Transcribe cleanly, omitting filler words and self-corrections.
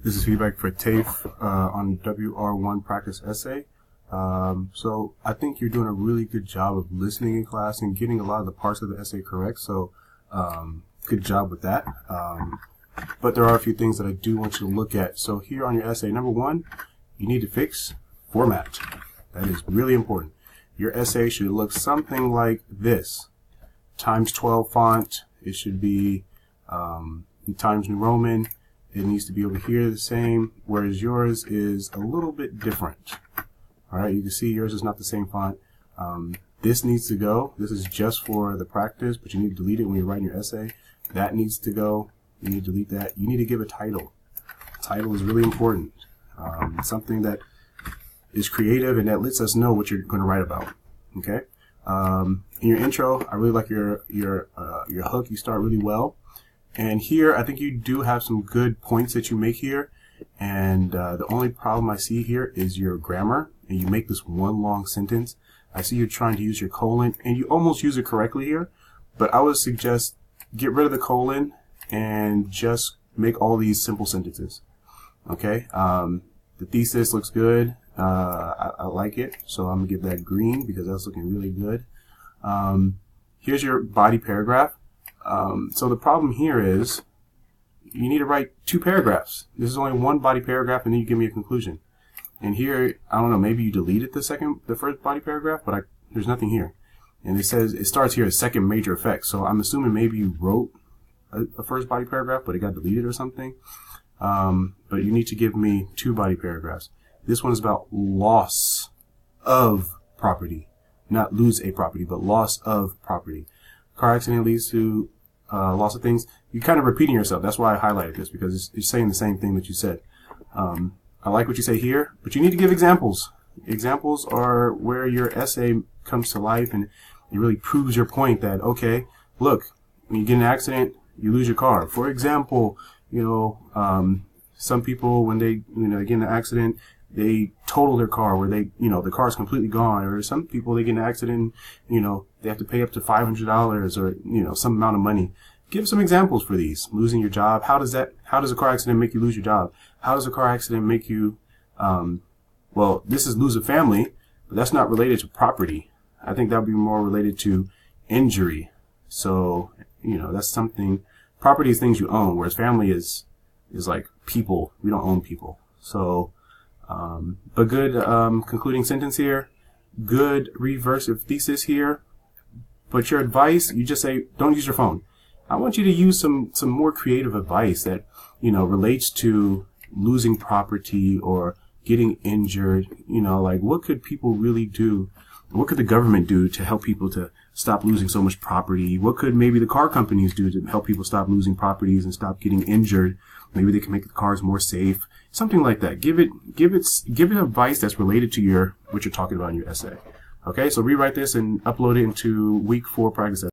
This is feedback for Taif on WR1 practice essay. So I think you're doing a really good job of listening in class and getting a lot of the parts of the essay correct. So good job with that. But there are a few things that I do want you to look at. So here on your essay, number one, you need to fix format. That is really important. Your essay should look something like this. Times 12 font. It should be Times New Roman. It needs to be over here the same, whereas yours is a little bit different. All right, you can see yours is not the same font. This needs to go. This is just for the practice, but you need to delete it when you're writing your essay. That needs to go. You need to delete that. You need to give a title. Title is really important. Something that is creative and that lets us know what you're going to write about. Okay. In your intro, I really like your hook. You start really well. And here, I think you do have some good points that you make here. And the only problem I see here is your grammar. And you make this one long sentence. I see you're trying to use your colon, and you almost use it correctly here. But I would suggest get rid of the colon and just make all these simple sentences. Okay? The thesis looks good. I like it. So I'm going to give that green because that's looking really good. Here's your body paragraph. So the problem here is you need to write 2 paragraphs. This is only one body paragraph, and then you give me a conclusion. And here, I don't know, maybe you deleted the first body paragraph, but there's nothing here. And it says, it starts here as second major effect. So I'm assuming maybe you wrote a first body paragraph, but it got deleted or something. But you need to give me 2 body paragraphs. This one is about loss of property. Not lose a property, but loss of property. Car accident leads to loss of things. You're kind of repeating yourself. That's why I highlighted this, because it's saying the same thing that you said. I like what you say here, but you need to give examples. Examples are where your essay comes to life and it really proves your point that, okay, look, when you get in an accident, you lose your car. For example, some people, when they, get in an accident, they total their car where they, the car is completely gone. Or some people, they get in an accident, they have to pay up to $500 or, some amount of money. Give some examples for these. Losing your job. How does a car accident make you lose your job? How does a car accident make you, well, this is lose a family, but that's not related to property. I think that would be more related to injury. So, that's something, property is things you own, whereas family is like people. We don't own people. So, but good, concluding sentence here. Good reversive thesis here. But your advice, you just say, don't use your phone. I want you to use some more creative advice that, relates to losing property or getting injured. Like what could people really do? What could the government do to help people to stop losing so much property? What could maybe the car companies do to help people stop losing properties and stop getting injured? Maybe they can make the cars more safe. Something like that. Give it advice that's related to what you're talking about in your essay. Okay, so rewrite this and upload it into week 4 practice.